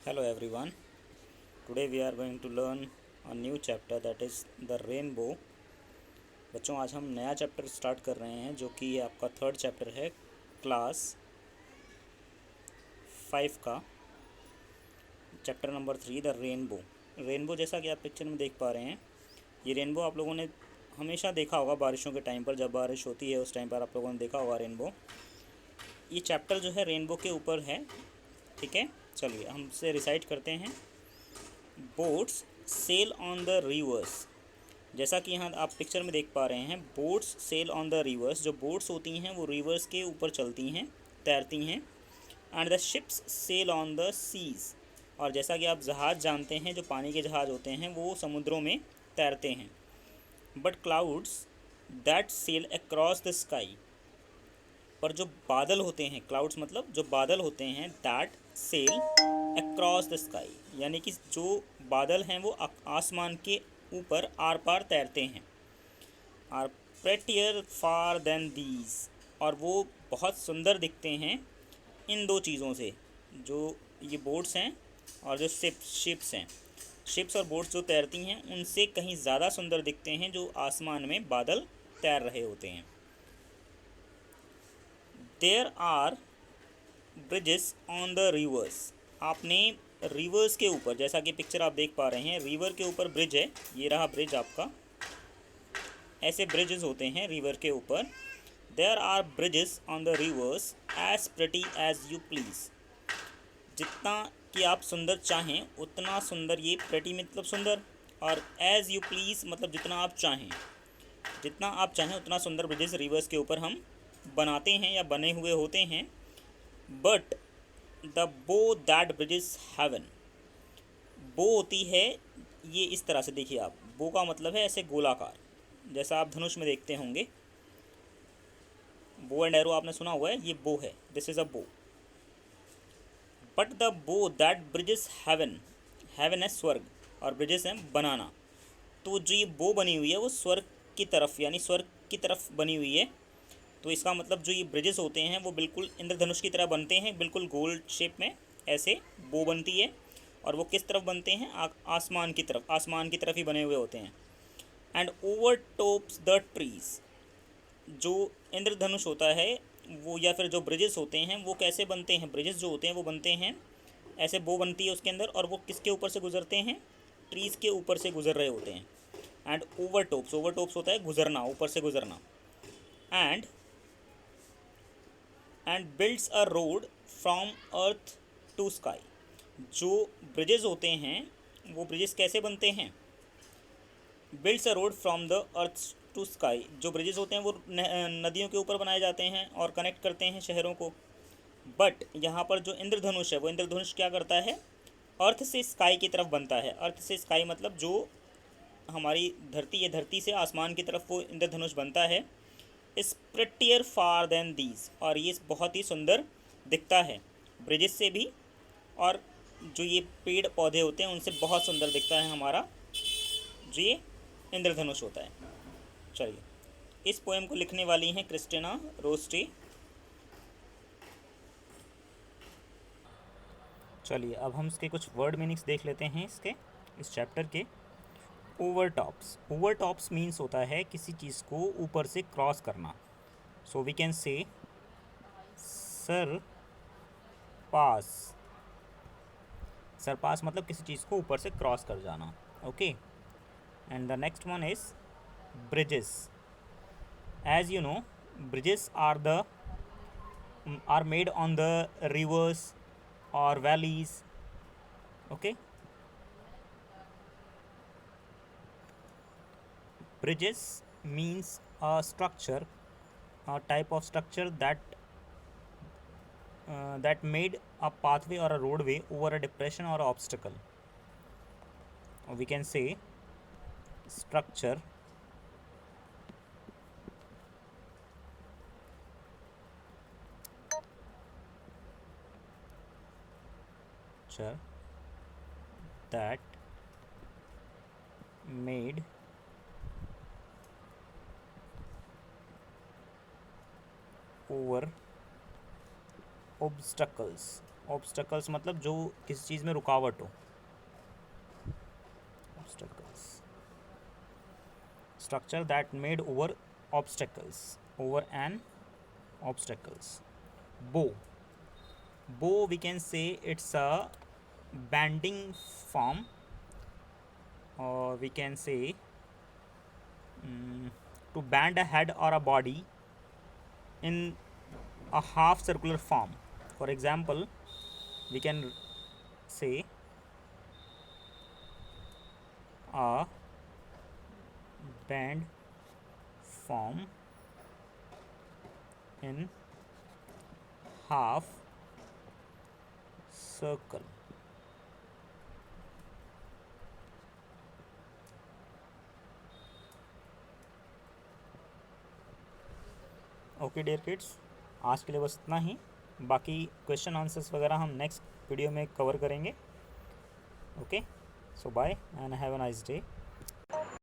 Hello everyone. Today we are going to learn a new chapter that is the rainbow. बच्चों आज हम नया chapter start कर रहे हैं जो कि आपका थर्ड चैप्टर है क्लास 5 का chapter number 3 the rainbow. Rainbow जैसा कि आप पिक्चर में देख पा रहे हैं, ये रेनबो आप लोगों ने हमेशा देखा होगा बारिशों के टाइम पर। जब बारिश होती है उस टाइम पर आप लोगों ने देखा होगा रेनबो। ये चैप्टर जो है रेनबो के ऊपर है, ठीक है। चलिए हमसे रिसाइट करते हैं। Boats sail on the rivers. जैसा कि यहाँ आप पिक्चर में देख पा रहे हैं, boats sail on the rivers. जो बोट्स होती हैं वो रिवर्स के ऊपर चलती हैं, तैरती हैं। And the ships sail on the seas. और जैसा कि आप जहाज़ जानते हैं, जो पानी के जहाज़ होते हैं वो समुद्रों में तैरते हैं। But clouds that sail across the sky. पर जो बादल होते हैं, क्लाउड्स मतलब जो बादल होते हैं, that sail across the sky, यानी कि जो बादल हैं वो आसमान के ऊपर आर पार तैरते हैं। Are prettier far than these. और वो बहुत सुंदर दिखते हैं इन दो चीज़ों से, जो ये बोट्स हैं और जो शिप्स हैं। शिप्स और बोट्स जो तैरती हैं उनसे कहीं ज़्यादा सुंदर दिखते हैं जो आसमान में बादल तैर रहे होते हैं। There are bridges on the rivers. आपने रिवर्स के ऊपर, जैसा कि पिक्चर आप देख पा रहे हैं, रिवर के ऊपर ब्रिज है। ये रहा ब्रिज आपका। ऐसे ब्रिजेस होते हैं रिवर के ऊपर। There are bridges on the rivers as pretty as you please. जितना कि आप सुंदर चाहें उतना सुंदर, ये प्रिटी मतलब सुंदर, और एज यू प्लीज़ मतलब जितना आप चाहें। जितना आप चाहें उतना सुंदर ब्रिजेस रिवर्स के ऊपर हम बनाते हैं या बने हुए होते हैं। बट द बो दैट ब्रिजेस हेवन। बो होती है ये इस तरह से, देखिए आप, बो का मतलब है ऐसे गोलाकार, जैसा आप धनुष में देखते होंगे। बो एंड एरो आपने सुना हुआ है, ये बो है, दिस इज़ अ बो। बट द बो दैट ब्रिजेस हेवन, हेवन है स्वर्ग और ब्रिजेस है बनाना। तो जो ये बो बनी हुई है वो स्वर्ग की तरफ, यानी स्वर्ग की तरफ बनी हुई है। तो इसका मतलब जो ये ब्रिजेस होते हैं वो बिल्कुल इंद्रधनुष की तरह बनते हैं, बिल्कुल गोल शेप में ऐसे बो बनती है। और वो किस तरफ बनते हैं? आसमान की तरफ, आसमान की तरफ ही बने हुए होते हैं। And over tops the trees. जो इंद्रधनुष होता है वो, या फिर जो ब्रिजेस होते हैं वो कैसे बनते हैं? ब्रिजेस जो होते हैं वो बनते हैं ऐसे, बो बनती है उसके अंदर, और वो किसके ऊपर से गुजरते हैं? ट्रीज़ के ऊपर से गुजर रहे होते हैं। And over tops, over tops होता है गुजरना, ऊपर से गुजरना। And builds a road from earth to sky. जो ब्रिजेस होते हैं वो ब्रिजेस कैसे बनते हैं? Builds a road from the earth to sky. जो ब्रिजेस होते हैं वो नदियों के ऊपर बनाए जाते हैं और कनेक्ट करते हैं शहरों को। बट यहाँ पर जो इंद्रधनुष है वो इंद्रधनुष क्या करता है? अर्थ से स्काई की तरफ बनता है। अर्थ से स्काई मतलब जो हमारी धरती है, धरती से आसमान की तरफ वो इंद्रधनुष बनता है। इस प्रिटियर फार देन दीज। और ये बहुत ही सुंदर दिखता है ब्रिजेस से भी, और जो ये पेड़ पौधे होते हैं उनसे बहुत सुंदर दिखता है हमारा जो ये इंद्रधनुष होता है। चलिए, इस पोएम को लिखने वाली हैं क्रिस्टिना रोस्टे। चलिए अब हम इसके कुछ वर्ड मीनिंग्स देख लेते हैं इसके, इस चैप्टर के। Over tops. Over tops means होता है किसी चीज़ को ऊपर से क्रॉस करना। So we can say surpass. Surpass मतलब किसी चीज़ को ऊपर से क्रॉस कर जाना। Okay, and the next one is bridges. As you know, bridges are made on the rivers or valleys. Okay, bridges means a structure, a type of structure that made a pathway or a roadway over a depression or obstacle. Or we can say structure that made over obstacles. ऑब्स्टकल्स मतलब जो किसी चीज़ में रुकावट हो। ऑब्स्टकल्स, structure that made over obstacles, over an obstacles. Bow, bow we can say it's a bending form, or we can say to bend a head or a body in a half circular form. For example, we can say a bend form in half circle. Okay dear kids, आज के लिए बस इतना ही। बाकी question answers वगैरह हम next video में cover करेंगे। Okay, so bye and have a nice day.